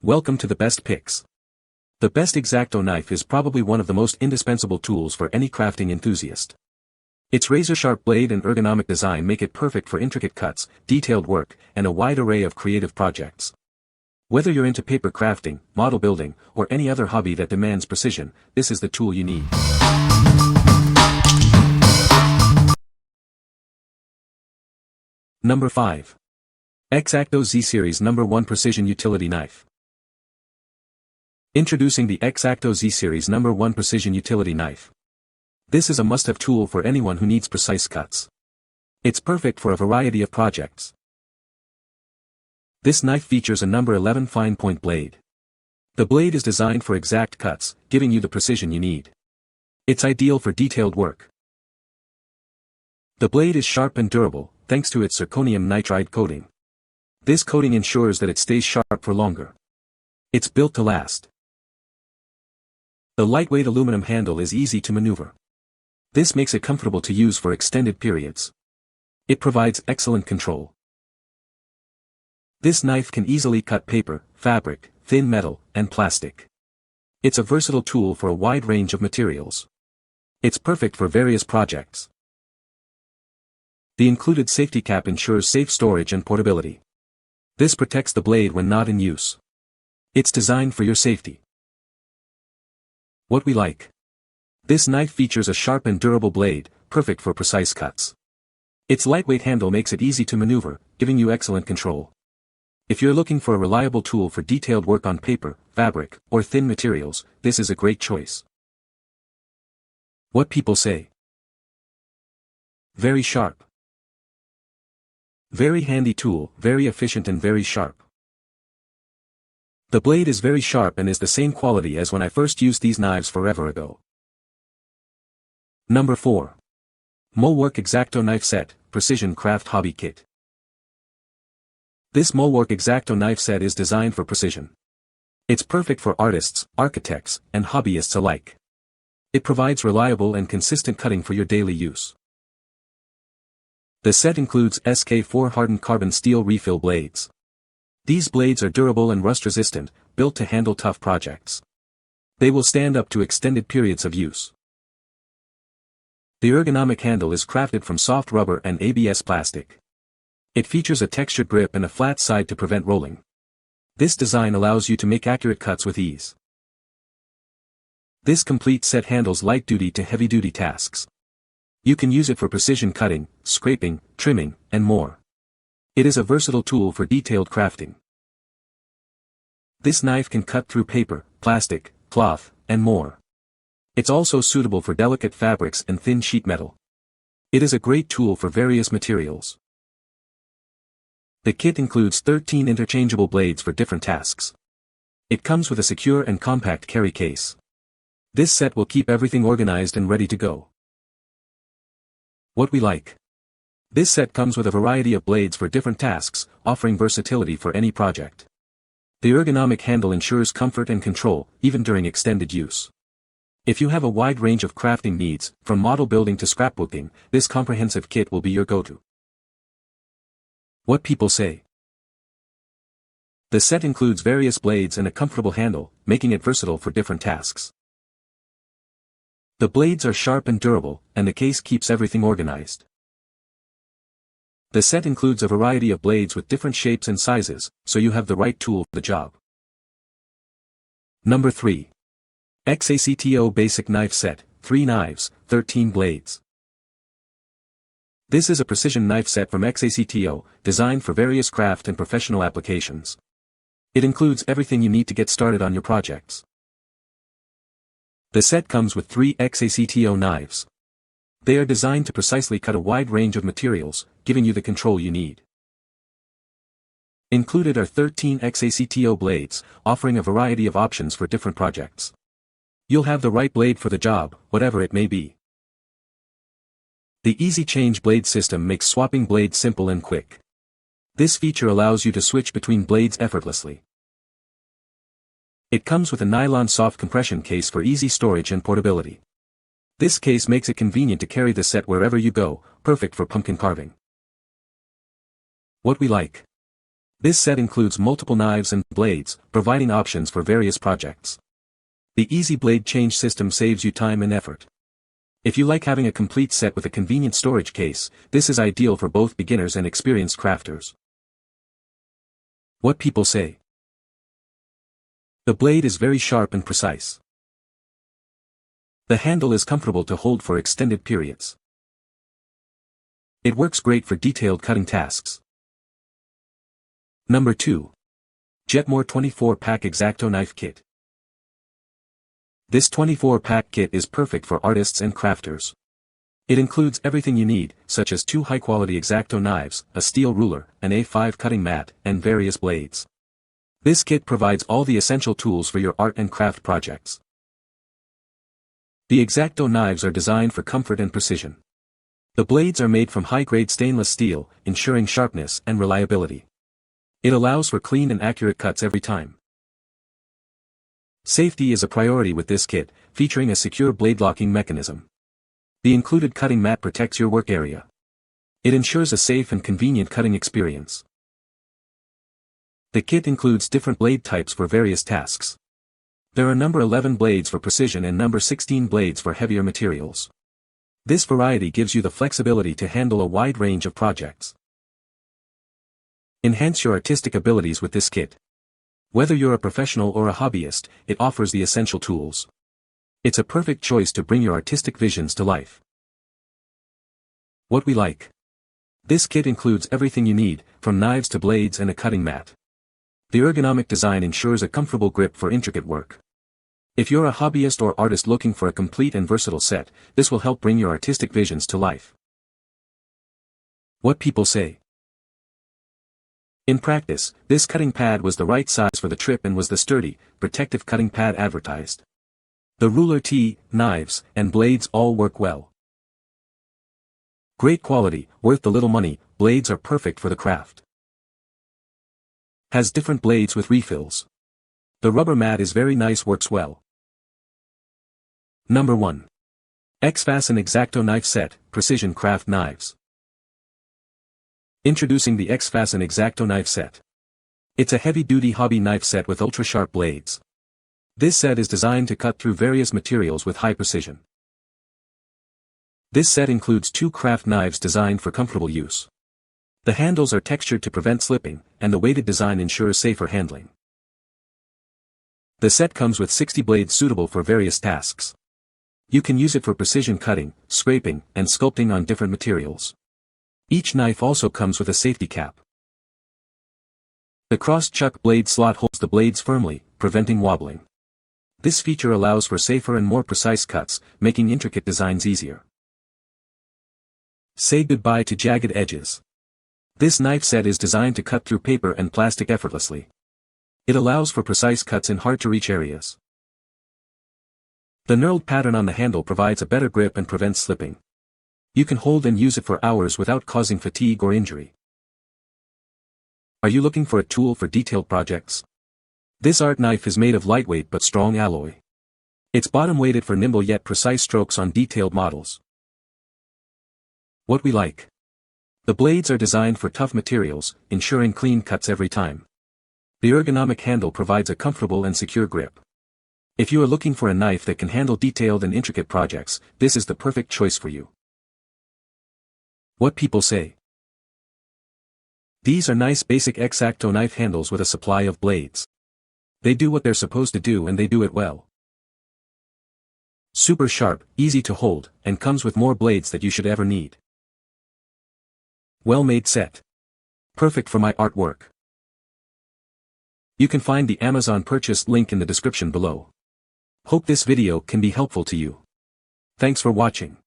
Welcome to the best picks. The best X-Acto knife is probably one of the most indispensable tools for any crafting enthusiast. Its razor-sharp blade and ergonomic design make it perfect for intricate cuts, detailed work, and a wide array of creative projects. Whether you're into paper crafting, model building, or any other hobby that demands precision, this is the tool you need. Number 5. X-Acto Z-Series No. 1 Precision Utility Knife. Introducing the X-Acto Z-Series No. 1 Precision Utility Knife. This is a must-have tool for anyone who needs precise cuts. It's perfect for a variety of projects. This knife features a No. 11 fine-point blade. The blade is designed for exact cuts, giving you the precision you need. It's ideal for detailed work. The blade is sharp and durable, thanks to its zirconium nitride coating. This coating ensures that it stays sharp for longer. It's built to last. The lightweight aluminum handle is easy to maneuver. This makes it comfortable to use for extended periods. It provides excellent control. This knife can easily cut paper, fabric, thin metal, and plastic. It's a versatile tool for a wide range of materials. It's perfect for various projects. The included safety cap ensures safe storage and portability. This protects the blade when not in use. It's designed for your safety. What we like. This knife features a sharp and durable blade, perfect for precise cuts. Its lightweight handle makes it easy to maneuver, giving you excellent control. If you're looking for a reliable tool for detailed work on paper, fabric, or thin materials, this is a great choice. What people say. Very sharp. Very handy tool, very efficient and very sharp. The blade is very sharp and is the same quality as when I first used these knives forever ago. Number 4. MulWark Exacto Knife Set, Precision Craft Hobby Kit. This MulWark Exacto knife set is designed for precision. It's perfect for artists, architects, and hobbyists alike. It provides reliable and consistent cutting for your daily use. The set includes SK4 hardened carbon steel refill blades. These blades are durable and rust-resistant, built to handle tough projects. They will stand up to extended periods of use. The ergonomic handle is crafted from soft rubber and ABS plastic. It features a textured grip and a flat side to prevent rolling. This design allows you to make accurate cuts with ease. This complete set handles light-duty to heavy-duty tasks. You can use it for precision cutting, scraping, trimming, and more. It is a versatile tool for detailed crafting. This knife can cut through paper, plastic, cloth, and more. It's also suitable for delicate fabrics and thin sheet metal. It is a great tool for various materials. The kit includes 13 interchangeable blades for different tasks. It comes with a secure and compact carry case. This set will keep everything organized and ready to go. What we like. This set comes with a variety of blades for different tasks, offering versatility for any project. The ergonomic handle ensures comfort and control, even during extended use. If you have a wide range of crafting needs, from model building to scrapbooking, this comprehensive kit will be your go-to. What people say. The set includes various blades and a comfortable handle, making it versatile for different tasks. The blades are sharp and durable, and the case keeps everything organized. The set includes a variety of blades with different shapes and sizes, so you have the right tool for the job. Number 3. Exacto Basic Knife Set, 3 knives, 13 blades. This is a precision knife set from Exacto, designed for various craft and professional applications. It includes everything you need to get started on your projects. The set comes with 3 Exacto knives. They are designed to precisely cut a wide range of materials, giving you the control you need. Included are 13 Exacto blades, offering a variety of options for different projects. You'll have the right blade for the job, whatever it may be. The easy change blade system makes swapping blades simple and quick. This feature allows you to switch between blades effortlessly. It comes with a nylon soft compression case for easy storage and portability. This case makes it convenient to carry the set wherever you go, perfect for pumpkin carving. What we like. This set includes multiple knives and blades, providing options for various projects. The easy blade change system saves you time and effort. If you like having a complete set with a convenient storage case, this is ideal for both beginners and experienced crafters. What people say. The blade is very sharp and precise. The handle is comfortable to hold for extended periods. It works great for detailed cutting tasks. Number 2. JETMORE 24-pack Exacto Knife Kit. This 24-pack kit is perfect for artists and crafters. It includes everything you need, such as 2 high-quality X-Acto knives, a steel ruler, an A5 cutting mat, and various blades. This kit provides all the essential tools for your art and craft projects. The X-Acto knives are designed for comfort and precision. The blades are made from high-grade stainless steel, ensuring sharpness and reliability. It allows for clean and accurate cuts every time. Safety is a priority with this kit, featuring a secure blade locking mechanism. The included cutting mat protects your work area. It ensures a safe and convenient cutting experience. The kit includes different blade types for various tasks. There are number 11 blades for precision and number 16 blades for heavier materials. This variety gives you the flexibility to handle a wide range of projects. Enhance your artistic abilities with this kit. Whether you're a professional or a hobbyist, it offers the essential tools. It's a perfect choice to bring your artistic visions to life. What we like. This kit includes everything you need, from knives to blades and a cutting mat. The ergonomic design ensures a comfortable grip for intricate work. If you're a hobbyist or artist looking for a complete and versatile set, this will help bring your artistic visions to life. What people say. In practice, this cutting pad was the right size for the trip and was the sturdy, protective cutting pad advertised. The ruler, knives, and blades all work well. Great quality, worth the little money, blades are perfect for the craft. Has different blades with refills. The rubber mat is very nice, works well. Number 1. XFasten Exacto Knife Set, Precision Craft Knives. Introducing the XFasten Exacto Knife Set. It's a heavy-duty hobby knife set with ultra-sharp blades. This set is designed to cut through various materials with high precision. This set includes 2 craft knives designed for comfortable use. The handles are textured to prevent slipping, and the weighted design ensures safer handling. The set comes with 60 blades suitable for various tasks. You can use it for precision cutting, scraping, and sculpting on different materials. Each knife also comes with a safety cap. The cross-chuck blade slot holds the blades firmly, preventing wobbling. This feature allows for safer and more precise cuts, making intricate designs easier. Say goodbye to jagged edges. This knife set is designed to cut through paper and plastic effortlessly. It allows for precise cuts in hard-to-reach areas. The knurled pattern on the handle provides a better grip and prevents slipping. You can hold and use it for hours without causing fatigue or injury. Are you looking for a tool for detailed projects? This art knife is made of lightweight but strong alloy. It's bottom-weighted for nimble yet precise strokes on detailed models. What we like. The blades are designed for tough materials, ensuring clean cuts every time. The ergonomic handle provides a comfortable and secure grip. If you are looking for a knife that can handle detailed and intricate projects, this is the perfect choice for you. What people say. These are nice basic X-Acto knife handles with a supply of blades. They do what they're supposed to do and they do it well. Super sharp, easy to hold, and comes with more blades that you should ever need. Well-made set. Perfect for my artwork. You can find the Amazon purchase link in the description below. Hope this video can be helpful to you. Thanks for watching.